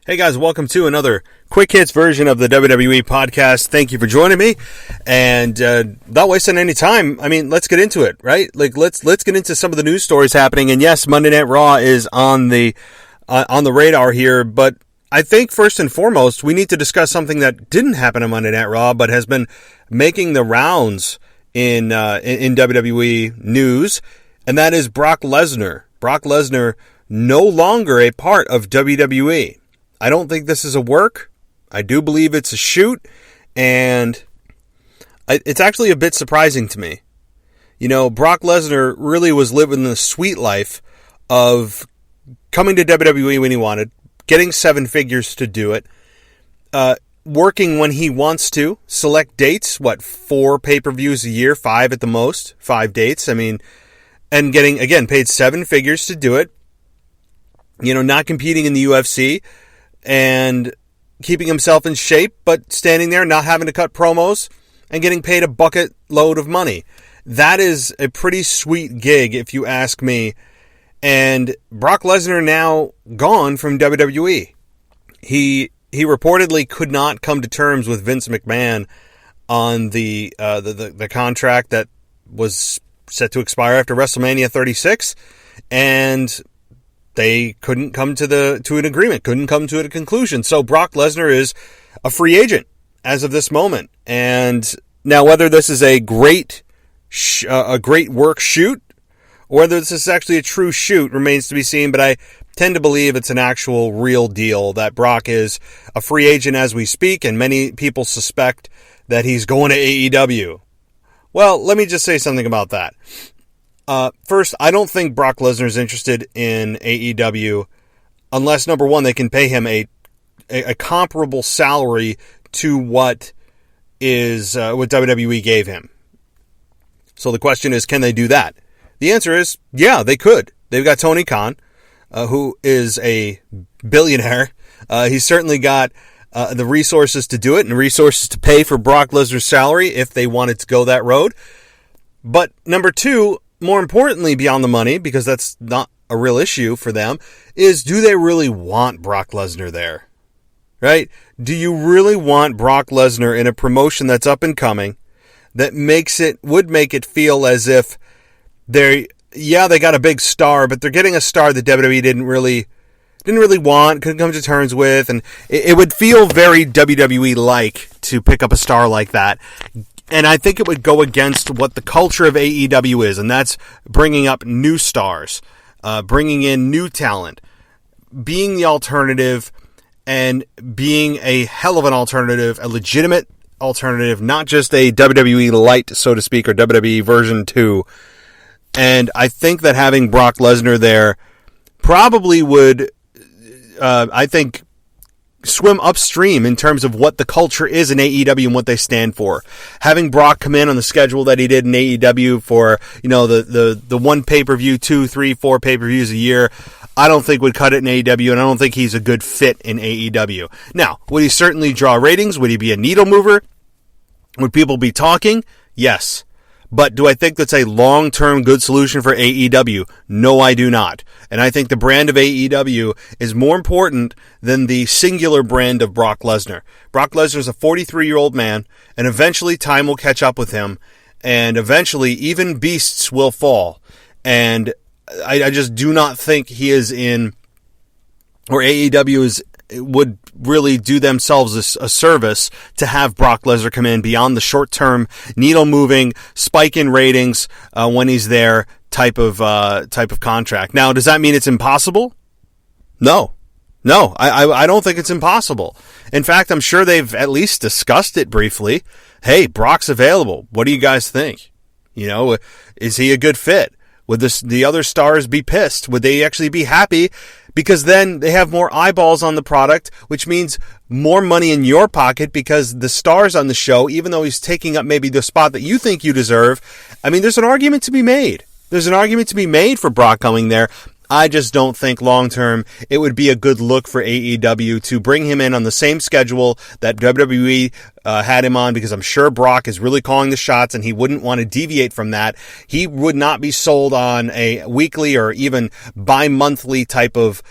Hey guys, welcome to another quick hits version of the WWE podcast. Thank you for joining me. And not wasting any time, let's get into it, right? Let's get into some of the news stories happening. And yes, Monday Night Raw is on the radar here, but I think first and foremost we need to discuss something that didn't happen on Monday Night Raw, but has been making the rounds in WWE news, and that is Brock Lesnar. Brock Lesnar no longer a part of WWE. I don't think this is a work. I do believe it's a shoot, and it's actually a bit surprising to me. You know, Brock Lesnar really was living the sweet life of coming to WWE when he wanted, getting 7 figures to do it, working when he wants to, select dates, 4 pay-per-views a year, 5 at the most, 5 dates, and getting, again, paid 7 figures to do it, you know, not competing in the UFC, and keeping himself in shape, but standing there, not having to cut promos, and getting paid a bucket load of money. That is a pretty sweet gig, if you ask me. And Brock Lesnar now gone from WWE. He reportedly could not come to terms with Vince McMahon on the contract that was set to expire after WrestleMania 36, and they couldn't come to an agreement, couldn't come to a conclusion. So Brock Lesnar is a free agent as of this moment. And now whether this is a great work shoot, or whether this is actually a true shoot remains to be seen. But I tend to believe it's an actual real deal, that Brock is a free agent as we speak, and many people suspect that he's going to AEW. Well, let me just say something about that. First, I don't think Brock Lesnar is interested in AEW unless, number one, they can pay him a comparable salary to what WWE gave him. So the question is, can they do that? The answer is, yeah, they could. They've got Tony Khan, who is a billionaire. He's certainly got the resources to do it and resources to pay for Brock Lesnar's salary if they wanted to go that road. But number two, more importantly, beyond the money, because that's not a real issue for them, is do they really want Brock Lesnar there? Right? Do you really want Brock Lesnar in a promotion that's up and coming, that would make it feel as if they got a big star, but they're getting a star that WWE didn't really want, couldn't come to terms with, and it would feel very WWE-like to pick up a star like that. And I think it would go against what the culture of AEW is, and that's bringing up new stars, bringing in new talent, being the alternative, and being a hell of an alternative, a legitimate alternative, not just a WWE light, so to speak, or WWE version 2. And I think that having Brock Lesnar there probably would, swim upstream in terms of what the culture is in AEW and what they stand for. Having Brock come in on the schedule that he did in AEW for, you know, the one pay-per-view, 2, 3, 4 pay-per-views a year, I don't think would cut it in AEW, and I don't think he's a good fit in AEW. Now, would he certainly draw ratings? Would he be a needle mover? Would people be talking? Yes. But do I think that's a long-term good solution for AEW? No, I do not. And I think the brand of AEW is more important than the singular brand of Brock Lesnar. Brock Lesnar is a 43-year-old man, and eventually time will catch up with him, and eventually even beasts will fall. And I just do not think he is in, or AEW would really do themselves a service to have Brock Lesnar come in beyond the short-term, needle-moving, spike in ratings when he's there type of contract. Now, does that mean it's impossible? No, I don't think it's impossible. In fact, I'm sure they've at least discussed it briefly. Hey, Brock's available. What do you guys think? You know, is he a good fit? Would the other stars be pissed? Would they actually be happy? Because then they have more eyeballs on the product, which means more money in your pocket, because the stars on the show, even though he's taking up maybe the spot that you think you deserve, there's an argument to be made. There's an argument to be made for Brock coming there. I just don't think long-term it would be a good look for AEW to bring him in on the same schedule that WWE had him on, because I'm sure Brock is really calling the shots and he wouldn't want to deviate from that. He would not be sold on a weekly or even bi-monthly type of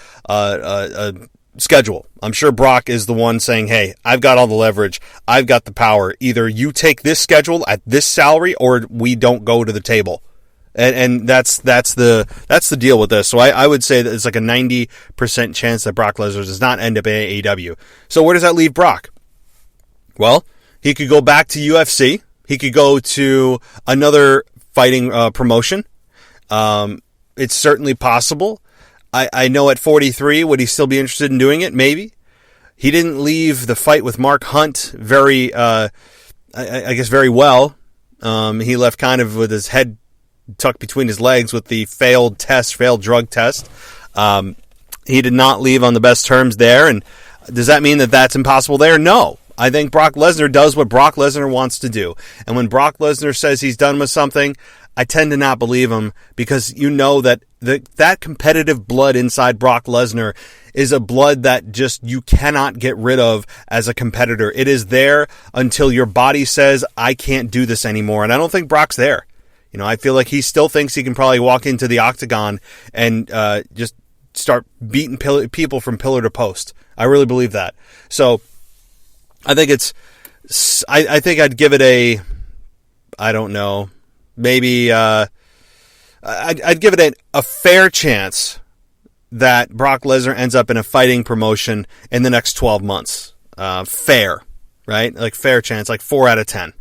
schedule. I'm sure Brock is the one saying, hey, I've got all the leverage. I've got the power. Either you take this schedule at this salary or we don't go to the table. And that's the deal with this. So I would say that it's like a 90% chance that Brock Lesnar does not end up in AEW. So where does that leave Brock? Well, he could go back to UFC. He could go to another fighting promotion. It's certainly possible. I know at 43, would he still be interested in doing it? Maybe. He didn't leave the fight with Mark Hunt very well. He left kind of with his head tucked between his legs with the failed drug test. He did not leave on the best terms there. And does that mean that that's impossible there? No. I think Brock Lesnar does what Brock Lesnar wants to do. And when Brock Lesnar says he's done with something, I tend to not believe him, because you know that that competitive blood inside Brock Lesnar is a blood that just you cannot get rid of as a competitor. It is there until your body says, I can't do this anymore. And I don't think Brock's there. You know, I feel like he still thinks he can probably walk into the octagon and just start beating people from pillar to post. I really believe that. So I think I think I'd give it I don't know, maybe I'd give it a fair chance that Brock Lesnar ends up in a fighting promotion in the next 12 months. Fair, right? Like fair chance, like 4 out of 10.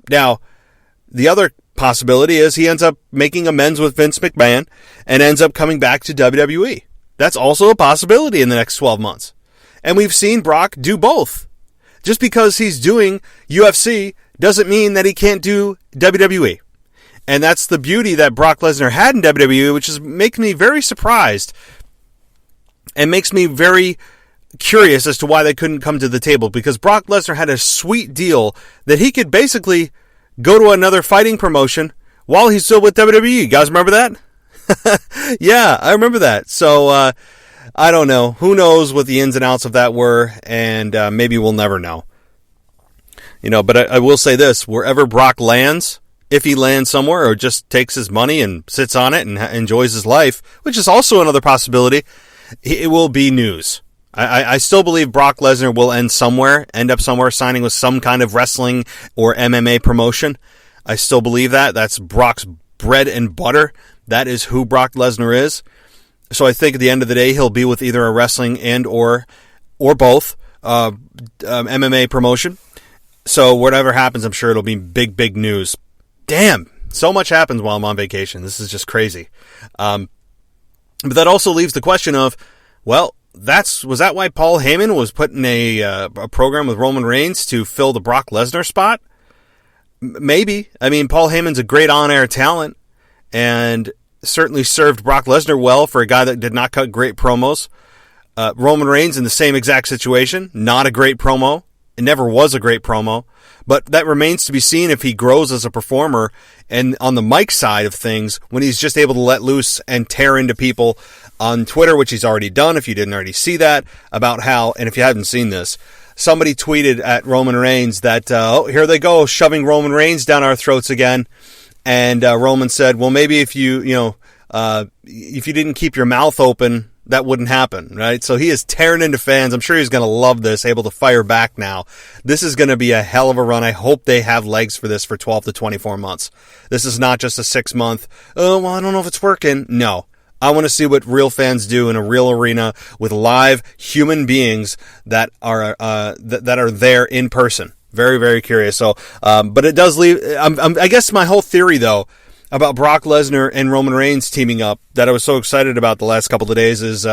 Now, the other possibility is he ends up making amends with Vince McMahon and ends up coming back to WWE. That's also a possibility in the next 12 months. And we've seen Brock do both. Just because he's doing UFC doesn't mean that he can't do WWE. And that's the beauty that Brock Lesnar had in WWE, which makes me very surprised and makes me very curious as to why they couldn't come to the table, because Brock Lesnar had a sweet deal that he could basically go to another fighting promotion while he's still with WWE. You guys remember that? Yeah, I remember that. So, I don't know. Who knows what the ins and outs of that were, and maybe we'll never know. You know, but I will say this. Wherever Brock lands, if he lands somewhere or just takes his money and sits on it and enjoys his life, which is also another possibility, it will be news. I still believe Brock Lesnar will end up somewhere signing with some kind of wrestling or MMA promotion. I still believe that. That's Brock's bread and butter. That is who Brock Lesnar is. So I think at the end of the day, he'll be with either a wrestling and or both MMA promotion. So whatever happens, I'm sure it'll be big news. Damn, so much happens while I'm on vacation. This is just crazy. But that also leaves the question of, well, was that why Paul Heyman was put in a program with Roman Reigns to fill the Brock Lesnar spot? Maybe. I mean, Paul Heyman's a great on-air talent and certainly served Brock Lesnar well for a guy that did not cut great promos. Roman Reigns in the same exact situation, not a great promo. It never was a great promo. But that remains to be seen if he grows as a performer and on the mic side of things, when he's just able to let loose and tear into people on Twitter, which he's already done, if you didn't already see that, about how, and if you haven't seen this, somebody tweeted at Roman Reigns that, here they go, shoving Roman Reigns down our throats again. And Roman said, well, maybe if you didn't keep your mouth open, that wouldn't happen, right? So he is tearing into fans. I'm sure he's going to love this, able to fire back now. This is going to be a hell of a run. I hope they have legs for this for 12 to 24 months. This is not just a 6-month, oh, well, I don't know if it's working. No. I want to see what real fans do in a real arena with live human beings that are there in person. Very, very curious. So, but it does leave. I guess my whole theory, though, about Brock Lesnar and Roman Reigns teaming up that I was so excited about the last couple of days is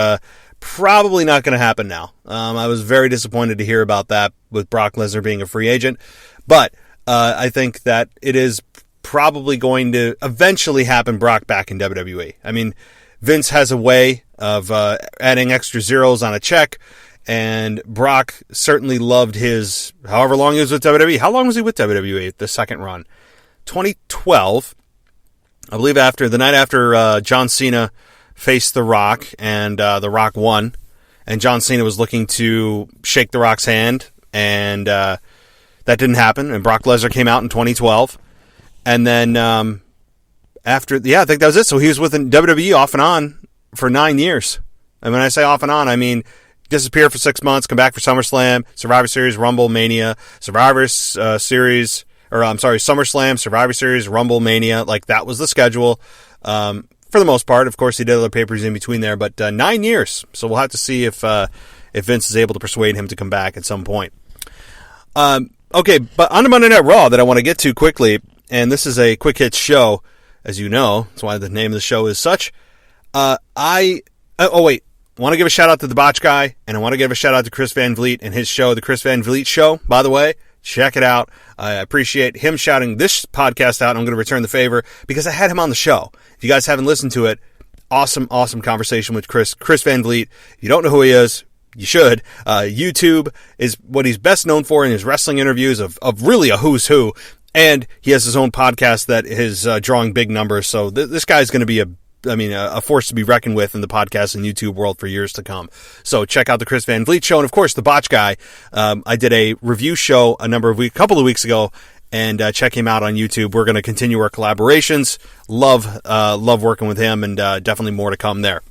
probably not going to happen now. I was very disappointed to hear about that with Brock Lesnar being a free agent. But I think that it is probably going to eventually happen Brock back in WWE. I mean, Vince has a way of adding extra zeros on a check. And Brock certainly loved his, however long he was with WWE. How long was he with WWE, the second run? 2012. I believe the night after John Cena faced The Rock, and The Rock won, and John Cena was looking to shake The Rock's hand, and that didn't happen, and Brock Lesnar came out in 2012, and then I think that was it. So he was with WWE off and on for 9 years, And when I say off and on, I mean disappear for 6 months, come back for SummerSlam, Survivor Series, Rumble, Mania, SummerSlam, Survivor Series, Rumble, Mania. Like, that was the schedule. For the most part, of course, he did other papers in between there, but 9 years. So we'll have to see if Vince is able to persuade him to come back at some point. Okay, but on to Monday Night Raw that I want to get to quickly, and this is a quick hit show, as you know. That's why the name of the show is such. I want to give a shout out to the Botch Guy, and I want to give a shout out to Chris Van Vliet and his show, The Chris Van Vliet Show. By the way, check it out. I appreciate him shouting this podcast out. I'm going to return the favor because I had him on the show. If you guys haven't listened to it, awesome conversation with Chris Van Vliet. If you don't know who he is, you should. YouTube is what he's best known for in his wrestling interviews of really a who's who. And he has his own podcast that is drawing big numbers. So this guy's going to be a force to be reckoned with in the podcast and YouTube world for years to come. So check out the Chris Van Vliet Show. And of course, the Botch Guy. I did a review show a couple of weeks ago, and check him out on YouTube. We're going to continue our collaborations. Love working with him, and definitely more to come there.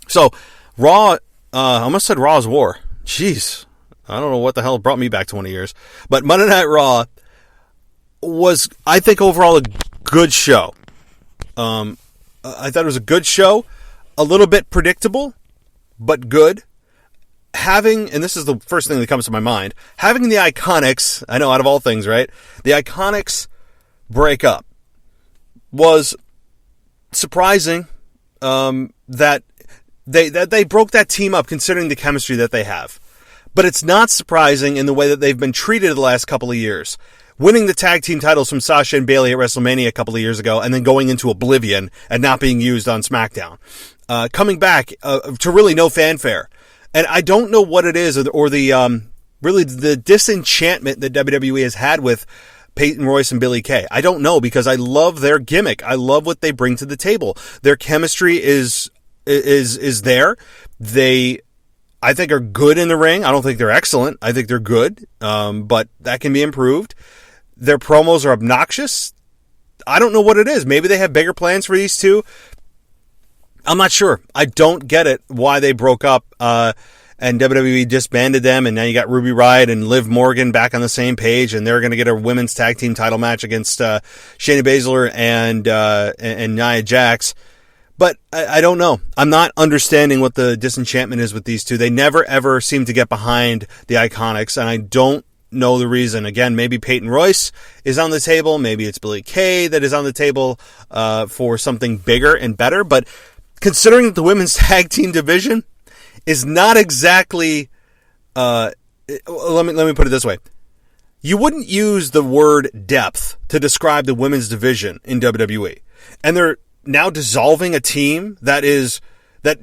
So Raw, I almost said Raw's War. Jeez. I don't know what the hell brought me back 20 years. But Monday Night Raw was, I think, overall a good show. I thought it was a good show, a little bit predictable, but good. And this is the first thing that comes to my mind, having the Iconics, I know out of all things, right? The Iconics break up was surprising, that they broke that team up considering the chemistry that they have. But it's not surprising in the way that they've been treated the last couple of years. Winning the tag team titles from Sasha and Bayley at WrestleMania a couple of years ago, and then going into oblivion and not being used on SmackDown. Coming back to really no fanfare. And I don't know what it is, or the really the disenchantment that WWE has had with Peyton Royce and Billie Kay. I don't know, because I love their gimmick. I love what they bring to the table. Their chemistry is there. They, I think, are good in the ring. I don't think they're excellent. I think they're good, but that can be improved. Their promos are obnoxious. I don't know what it is. Maybe they have bigger plans for these two. I'm not sure. I don't get it why they broke up, and WWE disbanded them, and now you got Ruby Riott and Liv Morgan back on the same page, and they're going to get a women's tag team title match against Shayna Baszler and Nia Jax. But I don't know. I'm not understanding what the disenchantment is with these two. They never, ever seem to get behind the Iconics, and I don't know the reason. Again, maybe Peyton Royce is on the table. Maybe it's Billie Kay that is on the table for something bigger and better. But considering that the women's tag team division is not exactly... let me put it this way. You wouldn't use the word depth to describe the women's division in WWE. And they're now dissolving a team that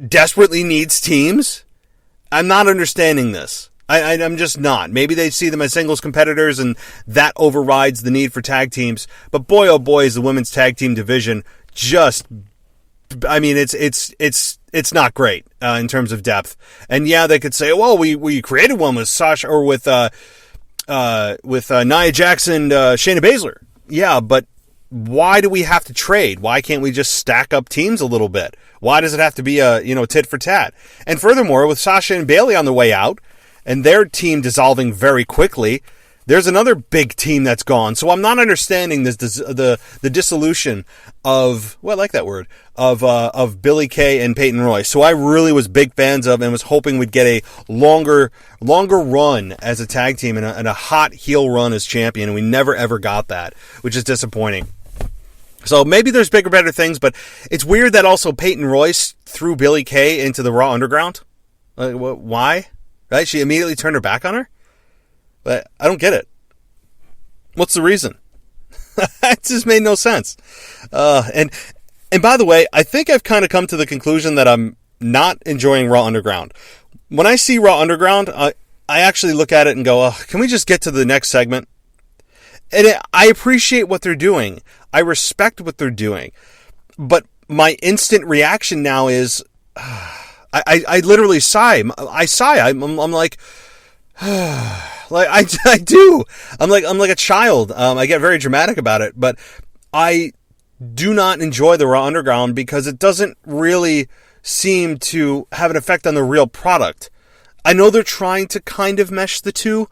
desperately needs teams. I'm not understanding this. I'm just not. Maybe they see them as singles competitors and that overrides the need for tag teams. But boy, oh boy, is the women's tag team division just, I mean, it's not great, in terms of depth. And yeah, they could say, well, we created one with Sasha, or with Nia Jax and Shayna Baszler. Yeah, but why do we have to trade? Why can't we just stack up teams a little bit? Why does it have to be tit for tat? And furthermore, with Sasha and Bayley on the way out, and their team dissolving very quickly, there's another big team that's gone. So I'm not understanding the dissolution of, well, I like that word, of Billie Kay and Peyton Royce. So I really was big fans of, and was hoping we'd get a longer run as a tag team and a hot heel run as champion, and we never ever got that, which is disappointing. So maybe there's bigger, better things, but it's weird that also Peyton Royce threw Billie Kay into the Raw Underground. Why? Right? She immediately turned her back on her? But I don't get it. What's the reason? It just made no sense. And by the way, I think I've kind of come to the conclusion that I'm not enjoying Raw Underground. When I see Raw Underground, I actually look at it and go, can we just get to the next segment? And I appreciate what they're doing. I respect what they're doing. But my instant reaction now is, I literally sigh. I sigh. I'm like, like I do. I'm like a child. I get very dramatic about it, but I do not enjoy the Raw Underground because it doesn't really seem to have an effect on the real product. I know they're trying to kind of mesh the two,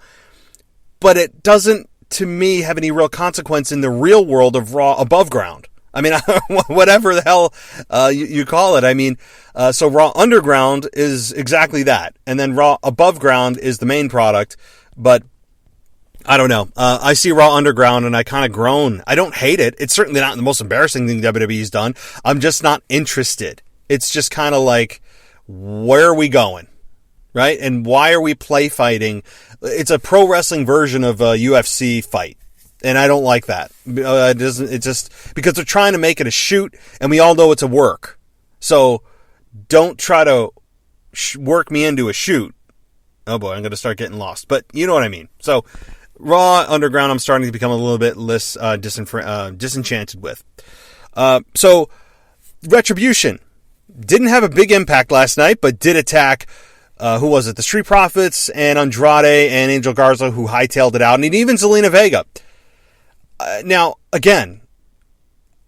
but it doesn't, to me, have any real consequence in the real world of Raw above ground. I mean, whatever the hell you call it. I mean, so Raw Underground is exactly that. And then Raw Above Ground is the main product. But I don't know. I see Raw Underground and I kind of groan. I don't hate it. It's certainly not the most embarrassing thing WWE's done. I'm just not interested. It's just kind of like, where are we going? Right? And why are we play fighting? It's a pro wrestling version of a UFC fight. And I don't like that. It just because they're trying to make it a shoot, and we all know it's a work. So don't try to work me into a shoot. Oh boy, I'm going to start getting lost. But you know what I mean. So Raw Underground, I'm starting to become a little bit less disenchanted with. So Retribution didn't have a big impact last night, but did attack. Who was it? The Street Profits and Andrade and Angel Garza, who hightailed it out, and even Zelina Vega. Now, again,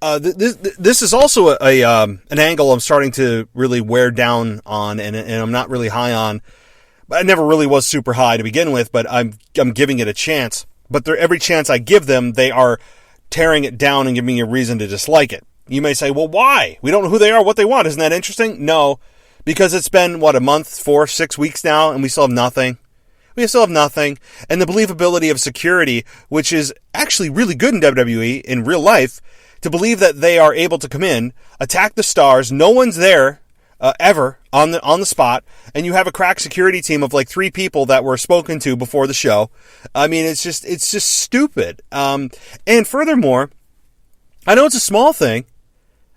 this is also an angle I'm starting to really wear down on, and I'm not really high on. But I never really was super high to begin with, but I'm giving it a chance. But every chance I give them, they are tearing it down and giving me a reason to dislike it. You may say, well, why? We don't know who they are, what they want. Isn't that interesting? No, because it's been, a month, 4-6 weeks now, and we still have nothing. We still have nothing. And the believability of security, which is actually really good in WWE in real life, to believe that they are able to come in, attack the stars, no one's there ever on the spot, and you have a crack security team of like 3 people that were spoken to before the show. I mean, it's just stupid. And furthermore, I know it's a small thing.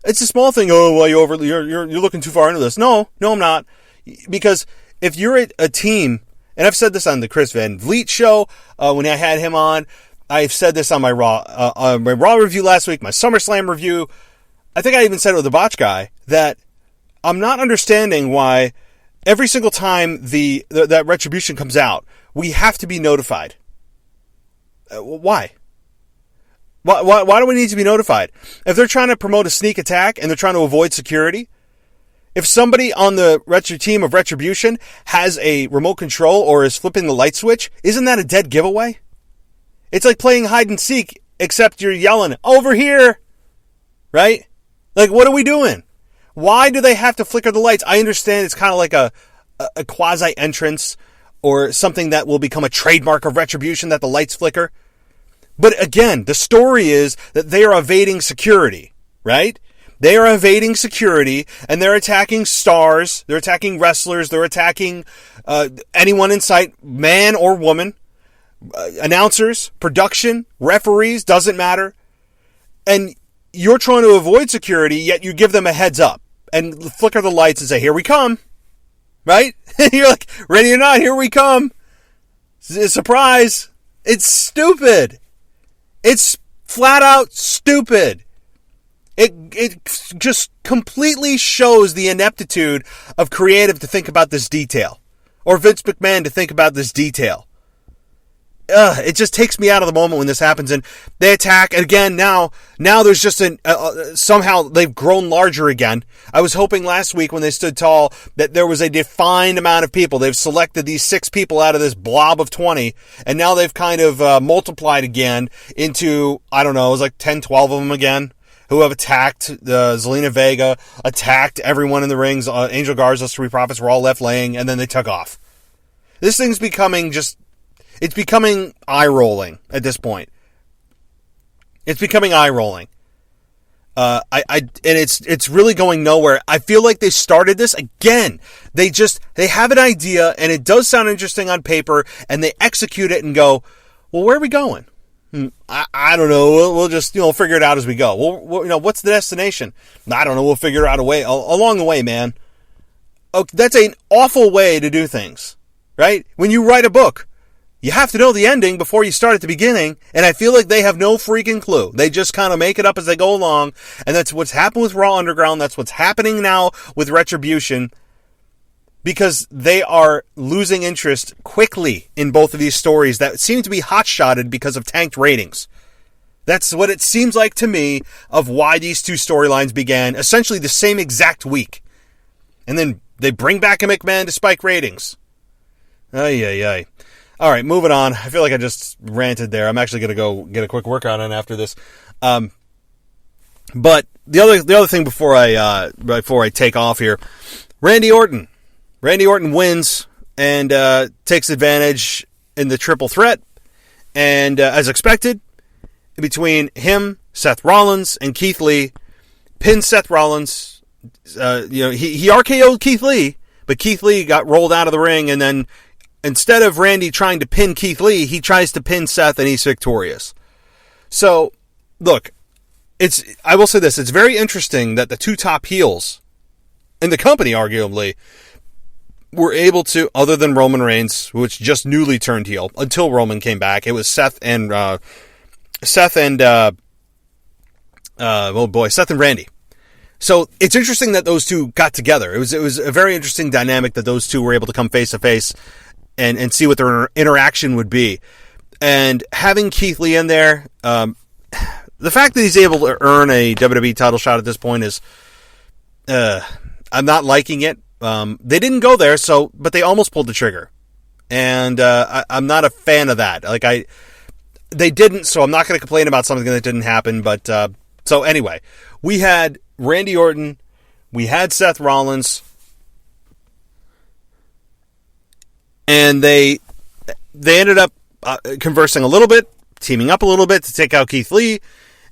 It's a small thing. Oh, well, you're looking too far into this. No, I'm not. Because if you're a team, and I've said this on the Chris Van Vliet show when I had him on. I've said this on my Raw review last week, my SummerSlam review. I think I even said it with the Botch guy that I'm not understanding why every single time that Retribution comes out, we have to be notified. Why? Why do we need to be notified? If they're trying to promote a sneak attack and they're trying to avoid security, if somebody on the team of Retribution has a remote control or is flipping the light switch, isn't that a dead giveaway? It's like playing hide and seek, except you're yelling, over here! Right? Like, what are we doing? Why do they have to flicker the lights? I understand it's kind of like a quasi-entrance or something that will become a trademark of Retribution, that the lights flicker. But again, the story is that they are evading security, right? They are evading security, and they're attacking stars, they're attacking wrestlers, they're attacking anyone in sight, man or woman, announcers, production, referees, doesn't matter. And you're trying to avoid security, yet you give them a heads up and flicker the lights and say, here we come, right? You're like, ready or not, here we come. Surprise. It's stupid. It's flat out stupid. It just completely shows the ineptitude of creative to think about this detail, or Vince McMahon to think about this detail. It just takes me out of the moment when this happens, and they attack again. Now there's just somehow they've grown larger again. I was hoping last week when they stood tall that there was a defined amount of people. They've selected these 6 people out of this blob of 20, and now they've kind of multiplied again into, I don't know, it was like 10, 12 of them again, who have attacked Zelina Vega, attacked everyone in the rings. Angel Garza, Street Profits were all left laying, and then they took off. This thing's becoming it's becoming eye-rolling at this point. It's becoming eye-rolling. And it's really going nowhere. I feel like they started this again. They have an idea, and it does sound interesting on paper, and they execute it and go, well, where are we going? I don't know. We'll just, figure it out as we go. What's the destination? I don't know. We'll figure out a way along the way, man. Okay, that's an awful way to do things, right? When you write a book, you have to know the ending before you start at the beginning, and I feel like they have no freaking clue. They just kind of make it up as they go along, and that's what's happened with Raw Underground. That's what's happening now with Retribution, because they are losing interest quickly in both of these stories that seem to be hot-shotted because of tanked ratings. That's what it seems like to me of why these two storylines began essentially the same exact week. And then they bring back a McMahon to spike ratings. Ay, ay, ay. All right, moving on. I feel like I just ranted there. I'm actually going to go get a quick workout in after this. But the other thing before I take off here, Randy Orton. Randy Orton wins and takes advantage in the triple threat. And as expected, between him, Seth Rollins, and Keith Lee, pinned Seth Rollins. He RKO'd Keith Lee, but Keith Lee got rolled out of the ring, and then instead of Randy trying to pin Keith Lee, he tries to pin Seth, and he's victorious. So, look, I will say this, it's very interesting that the two top heels in the company, arguably, were able to, other than Roman Reigns, which just newly turned heel, until Roman came back, it was Seth and Randy. So it's interesting that those two got together. It was a very interesting dynamic that those two were able to come face to face and see what their interaction would be. And having Keith Lee in there, the fact that he's able to earn a WWE title shot at this point is, I'm not liking it. They didn't go there, but they almost pulled the trigger. And I'm not a fan of that. They didn't, so I'm not going to complain about something that didn't happen. But so anyway, we had Randy Orton, we had Seth Rollins, and they ended up conversing a little bit, teaming up a little bit to take out Keith Lee,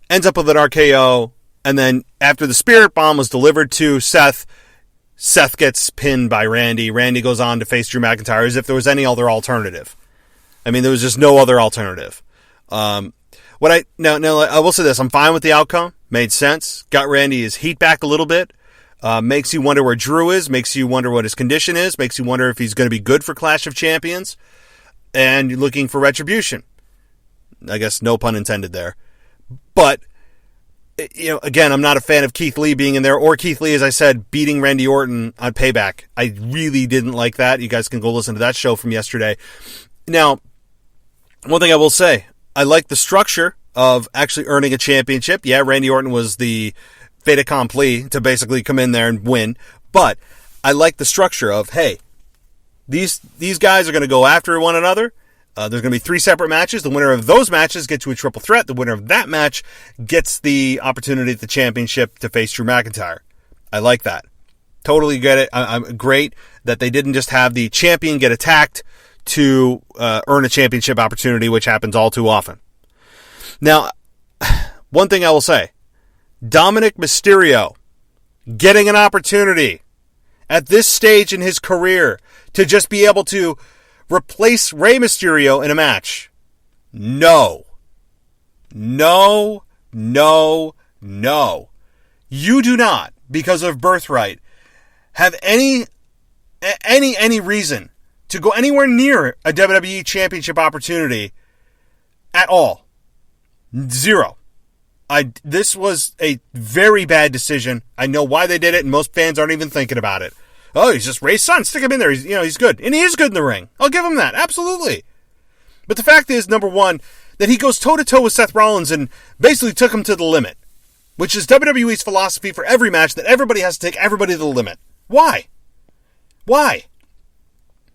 ends up with an RKO, and then after the Spirit Bomb was delivered to Seth gets pinned by Randy. Randy goes on to face Drew McIntyre as if there was any other alternative. I mean, there was just no other alternative. I will say this, I'm fine with the outcome. Made sense. Got Randy his heat back a little bit. Makes you wonder where Drew is. Makes you wonder what his condition is. Makes you wonder if he's going to be good for Clash of Champions. And you're looking for Retribution. I guess no pun intended there. But, again, I'm not a fan of Keith Lee being in there. Or Keith Lee, as I said, beating Randy Orton on Payback. I really didn't like that. You guys can go listen to that show from yesterday. Now, one thing I will say, I like the structure of actually earning a championship. Yeah, Randy Orton was the fait accompli to basically come in there and win. But I like the structure of, hey, these guys are going to go after one another. There's going to be 3 separate matches. The winner of those matches gets to a triple threat. The winner of that match gets the opportunity at the championship to face Drew McIntyre. I like that. Totally get it. I'm great that they didn't just have the champion get attacked to earn a championship opportunity, which happens all too often. Now, one thing I will say, Dominic Mysterio getting an opportunity at this stage in his career to just be able to replace Rey Mysterio in a match. No. No, no, no. You do not, because of birthright, have any reason to go anywhere near a WWE Championship opportunity at all. 0. This was a very bad decision. I know why they did it, and most fans aren't even thinking about it. Oh, he's just Ray's son. Stick him in there. He's good. And he is good in the ring. I'll give him that. Absolutely. But the fact is, number one, that he goes toe-to-toe with Seth Rollins and basically took him to the limit, which is WWE's philosophy for every match, that everybody has to take everybody to the limit. Why? Why?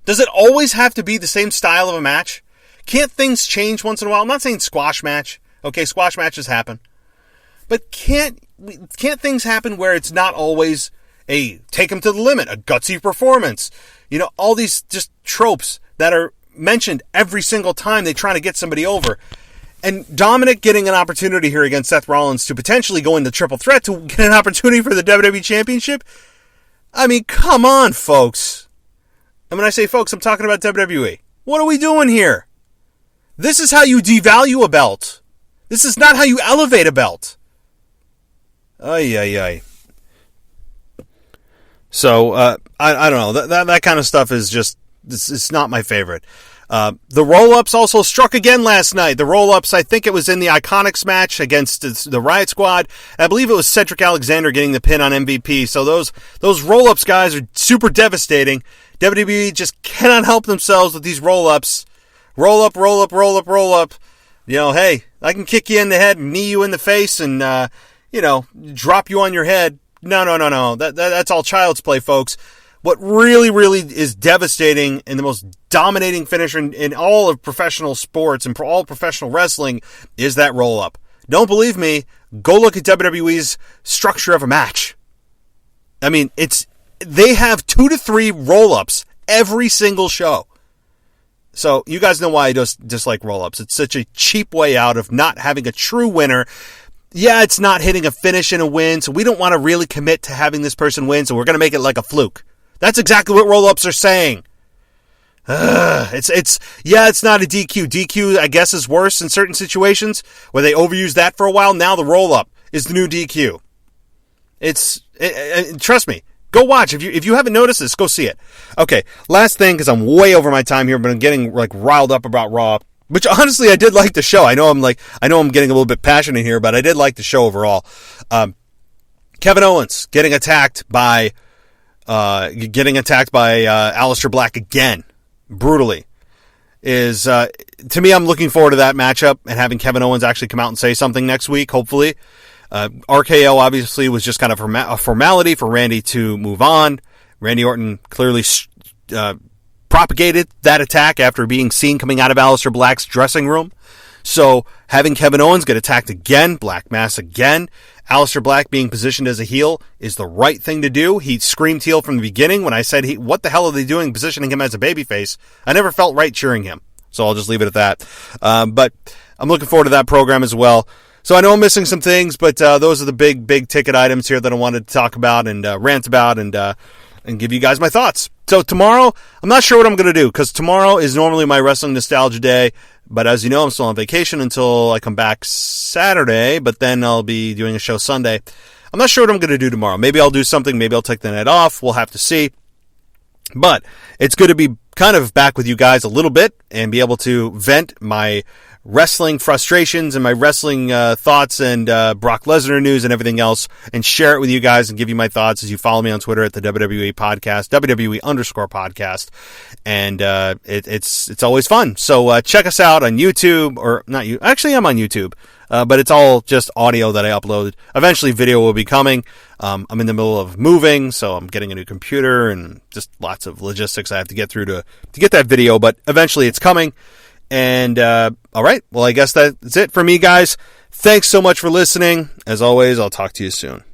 Does it always have to be the same style of a match? Can't things change once in a while? I'm not saying squash match. Okay, squash matches happen. But can't things happen where it's not always a take him to the limit, a gutsy performance? All these just tropes that are mentioned every single time they try to get somebody over. And Dominic getting an opportunity here against Seth Rollins to potentially go into triple threat to get an opportunity for the WWE Championship? I mean, come on, folks. And when I say folks, I'm talking about WWE. What are we doing here? This is how you devalue a belt. This is not how you elevate a belt. Ay, ay, ay. So, I don't know. That kind of stuff is just, it's not my favorite. The roll-ups also struck again last night. The roll-ups, I think it was in the Iconics match against the Riot Squad. I believe it was Cedric Alexander getting the pin on MVP. So those roll-ups, guys, are super devastating. WWE just cannot help themselves with these roll-ups. Roll up, roll up, roll up, roll up. Hey, I can kick you in the head and knee you in the face and, drop you on your head. No. That's all child's play, folks. What really, really is devastating and the most dominating finisher in all of professional sports and all professional wrestling is that roll-up. Don't believe me? Go look at WWE's structure of a match. I mean, they have 2 to 3 roll-ups every single show. So you guys know why I dislike roll-ups. It's such a cheap way out of not having a true winner. Yeah, it's not hitting a finish and a win, so we don't want to really commit to having this person win, so we're going to make it like a fluke. That's exactly what roll-ups are saying. It's not a DQ. DQ, I guess, is worse in certain situations where they overuse that for a while. Now the roll-up is the new DQ. Trust me. Go watch. If you haven't noticed this, go see it. Okay, last thing, because I'm way over my time here, but I'm getting riled up about Raw. Which honestly, I did like the show. I know I'm getting a little bit passionate here, but I did like the show overall. Kevin Owens getting attacked by Aleister Black again, brutally, is to me. I'm looking forward to that matchup and having Kevin Owens actually come out and say something next week. Hopefully, RKO obviously was just kind of a formality for Randy to move on. Randy Orton clearly propagated that attack after being seen coming out of Aleister Black's dressing room. So having Kevin Owens get attacked again, Black Mass again, Aleister Black being positioned as a heel is the right thing to do. He screamed heel from the beginning when I said, what the hell are they doing positioning him as a babyface? I never felt right cheering him. So I'll just leave it at that. But I'm looking forward to that program as well. So I know I'm missing some things, but those are the big ticket items here that I wanted to talk about and rant about and give you guys my thoughts. So tomorrow, I'm not sure what I'm going to do because tomorrow is normally my wrestling nostalgia day. But as you know, I'm still on vacation until I come back Saturday, but then I'll be doing a show Sunday. I'm not sure what I'm going to do tomorrow. Maybe I'll do something. Maybe I'll take the night off. We'll have to see. But it's good to be kind of back with you guys a little bit and be able to vent my wrestling frustrations and my wrestling thoughts and Brock Lesnar news and everything else and share it with you guys and give you my thoughts as you follow me on Twitter at the WWE podcast, WWE_podcast. And it's always fun. So check us out on YouTube or not you. Actually, I'm on YouTube. But it's all just audio that I uploaded. Eventually video will be coming. I'm in the middle of moving, so I'm getting a new computer and just lots of logistics I have to get through to get that video, but eventually it's coming. And, all right. Well, I guess that's it for me, guys. Thanks so much for listening. As always, I'll talk to you soon.